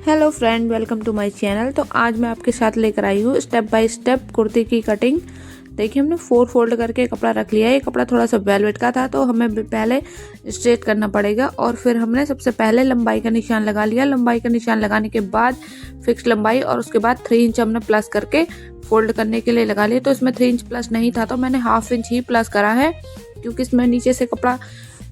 Hello friend, welcome to my channel. तो आज मैं आपके साथ लेकर आई हूँ स्टेप बाय स्टेप कुर्ती की कटिंग। देखिए, हमने 4 फोल्ड करके कपड़ा रख लिया है। ये कपड़ा थोड़ा सा वेलवेट का था, तो हमें पहले स्ट्रेट करना पड़ेगा और फिर हमने सबसे पहले लंबाई का निशान लगा लिया। लंबाई का निशान लगाने के बाद फिक्स लंबाई और उसके बाद 3 इंच हमने प्लस करके फोल्ड करने के लिए लगा लिया। तो इसमें 3 इंच प्लस नहीं था, तो मैंने ½ इंच ही प्लस करा है, क्योंकि इसमें नीचे से कपड़ा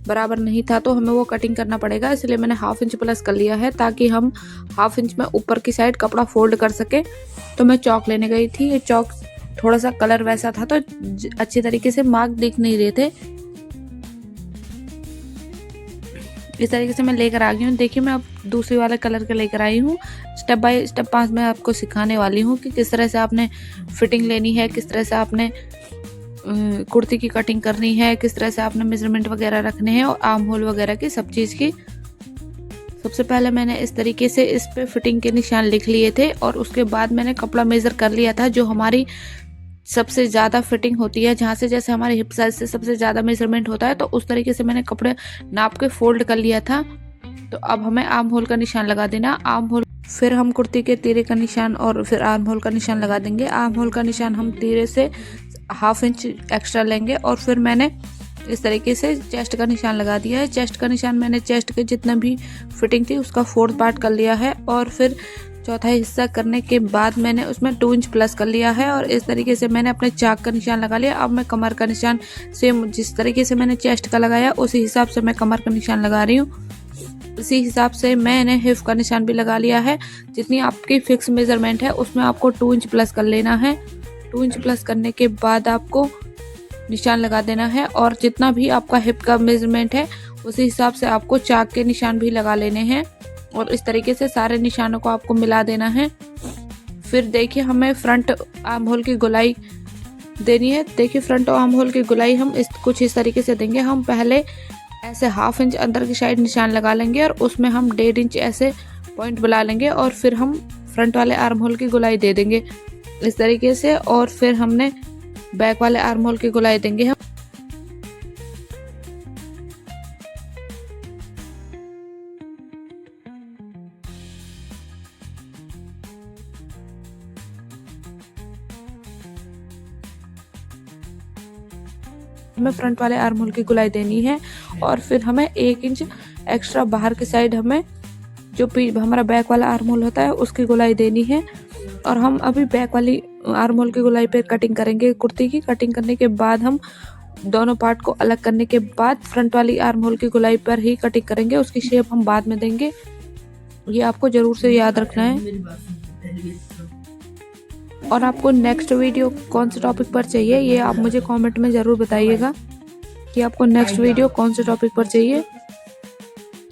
बराबर नहीं था तो हमें वो कटिंग करना पड़ेगा। इसलिए मैंने ½ इंच प्लस कर लिया है, ताकि हम ½ इंच में ऊपर की साइड कपड़ा फोल्ड कर सके। तो मैं चौक लेने गई थी। ये चौक थोड़ा सा कलर वैसा था, तो अच्छी तरीके से मार्क दिख नहीं रहे थे। इस तरीके से मैं लेकर आ गई हूँ। देखिए, मैं अब दूसरी वाले कलर के लेकर आई हूँ। स्टेप बाय स्टेप 5 मैं आपको सिखाने वाली हूँ कि किस तरह से आपने फिटिंग लेनी है, किस तरह से आपने कुर्ती की कटिंग करनी है, किस तरह से आपने मेजरमेंट वगैरह रखने हैं और आर्म होल वगैरह की सब चीज़ की। सबसे पहले मैंने इस तरीके से इस पे फिटिंग के निशान लिख लिए थे और उसके बाद मैंने कपड़ा मेज़र कर लिया था, जो हमारी सबसे ज़्यादा फिटिंग होती है, जहाँ से जैसे हमारे हिप साइज से सबसे ज़्यादा मेजरमेंट होता है, तो उस तरीके से मैंने कपड़े नाप के फोल्ड कर लिया था। तो अब हमें आर्म होल का निशान लगा देना। आर्म होल, फिर हम कुर्ती के तीरे का निशान और फिर आर्म होल का निशान लगा देंगे। आर्म होल का निशान हम तीरे से ½ इंच एक्स्ट्रा लेंगे और फिर मैंने इस तरीके से चेस्ट का निशान लगा दिया है। चेस्ट का निशान मैंने चेस्ट के जितना भी फिटिंग थी उसका 4th पार्ट कर लिया है और फिर चौथा हिस्सा करने के बाद मैंने उसमें 2 इंच प्लस कर लिया है और इस तरीके से मैंने अपने चाक का निशान लगा लिया। अब मैं कमर का निशान सेम जिस तरीके से मैंने चेस्ट का लगाया उसी हिसाब से मैं कमर का निशान लगा रही हूँ। इसी हिसाब से मैंने हिप का निशान भी लगा लिया है। जितनी आपकी फिक्स मेजरमेंट है उसमें आपको 2 इंच प्लस कर लेना है। 2 इंच प्लस करने के बाद आपको निशान लगा देना है और जितना भी आपका हिप का मेजरमेंट है उसी हिसाब से आपको चाक के निशान भी लगा लेने हैं और इस तरीके से सारे निशानों को आपको मिला देना है। फिर देखिए, हमें फ्रंट आर्म होल की गोलाई देनी है। देखिए, फ्रंट आर्म होल की गोलाई हम कुछ इस तरीके से देंगे। हम पहले ऐसे ½ इंच अंदर की साइड निशान लगा लेंगे और उसमें हम 1.5 इंच ऐसे पॉइंट बुला लेंगे और फिर हम फ्रंट वाले आर्म होल की गोलाई दे देंगे इस तरीके से, और फिर हमने बैक वाले आर्म होल की गोलाई देंगे हम। हमें फ्रंट वाले आर्म होल की गोलाई देनी है और फिर हमें 1 इंच एक्स्ट्रा बाहर की साइड हमें जो हमारा बैक वाला आर्म होल होता है उसकी गोलाई देनी है। और हम अभी बैक वाली आर्म होल की गोलाई पे कटिंग करेंगे। कुर्ती की कटिंग करने के बाद हम दोनों पार्ट को अलग करने के बाद फ्रंट वाली आर्म होल की गोलाई पर ही कटिंग करेंगे। उसकी शेप हम बाद में देंगे, ये आपको जरूर से याद रखना है। और आपको नेक्स्ट वीडियो कौन से टॉपिक पर चाहिए ये आप मुझे कमेंट में ज़रूर बताइएगा कि आपको नेक्स्ट वीडियो कौन से टॉपिक पर चाहिए।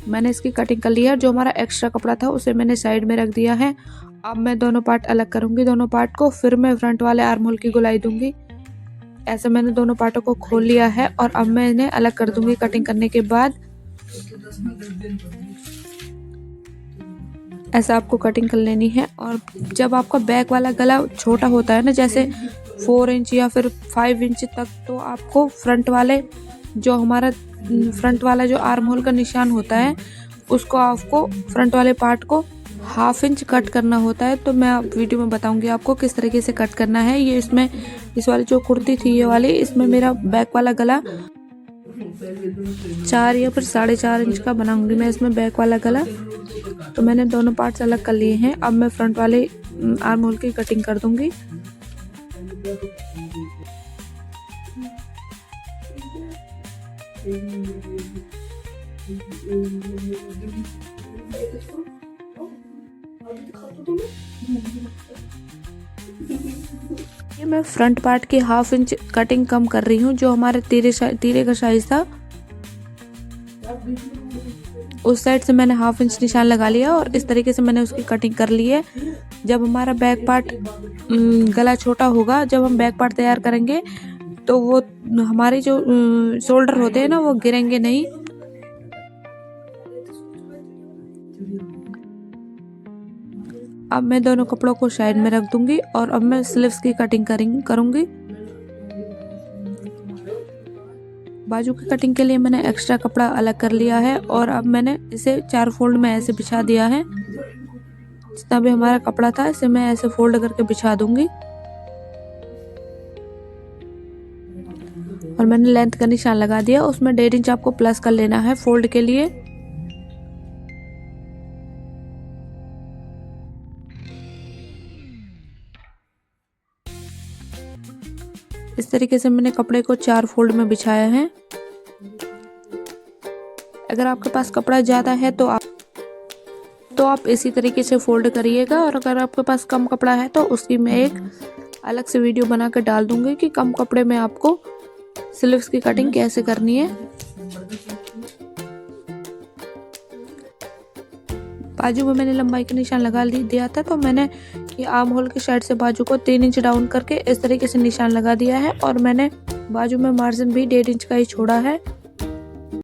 मैंने इसकी कटिंग कर ली है। जो हमारा एक्स्ट्रा कपड़ा था उसे मैंने साइड में रख दिया है। अब मैं दोनों पार्ट अलग करूंगी, दोनों पार्ट को, फिर मैं फ्रंट वाले आर्म होल की गोलाई दूंगी। ऐसे मैंने दोनों पार्टों को खोल लिया है और अब मैं इन्हें अलग कर दूंगी कटिंग करने के बाद। ऐसा आपको कटिंग कर लेनी है। और जब आपका बैक वाला गला छोटा होता है ना, जैसे 4 इंच या फिर 5 इंच तक, तो आपको फ्रंट वाले जो हमारा फ्रंट वाला जो आर्म होल का निशान होता है उसको आपको फ्रंट वाले पार्ट को ½ इंच कट करना होता है। तो मैं वीडियो में बताऊंगी आपको किस तरीके से कट करना है। ये इसमें इस वाली जो कुर्ती थी ये वाली, इसमें मेरा बैक वाला गला 4 या फिर 4.5 इंच का बनाऊंगी मैं इसमें बैक वाला गला। तो मैंने दोनों पार्ट्स अलग कर लिए हैं। अब मैं फ्रंट वाले आर्म होल की कटिंग कर दूंगी। ये मैं फ्रंट पार्ट की ½ इंच कटिंग कम कर रही हूँ। जो हमारे तीरे का साइज था उस साइड से मैंने ½ इंच निशान लगा लिया और इस तरीके से मैंने उसकी कटिंग कर ली है। जब हमारा बैक पार्ट गला छोटा होगा, जब हम बैक पार्ट तैयार करेंगे तो वो हमारे जो शोल्डर होते हैं ना वो गिरेंगे नहीं। अब मैं दोनों कपड़ों को साइड में रख दूंगी और अब मैं स्लीव्स की कटिंग करूंगी। बाजू की कटिंग के लिए मैंने एक्स्ट्रा कपड़ा अलग कर लिया है और अब मैंने इसे 4 फोल्ड में ऐसे बिछा दिया है। जितना भी हमारा कपड़ा था इसे मैं ऐसे फोल्ड करके बिछा दूंगी। और मैंने लेंथ का निशान लगा दिया, उसमें 1.5 इंच आपको प्लस कर लेना है फोल्ड के लिए। इस तरीके से मैंने कपड़े को 4 फोल्ड में बिछाया है। अगर आपके पास कपड़ा ज़्यादा है तो आप इसी तरीके से फोल्ड करिएगा, और अगर आपके पास कम कपड़ा है तो उसकी मैं एक अलग से वीडियो बना कर डाल दूंगी कि कम कपड़े में आपको स्लीव्स की कटिंग कैसे करनी है। बाजू में मैंने लंबाई का निशान लगा दिया था, तो मैंने ये आर्म होल की साइड से बाजू को 3 इंच डाउन करके इस तरीके से निशान लगा दिया है, और मैंने बाजू में मार्जिन भी 1.5 इंच का ही छोड़ा है।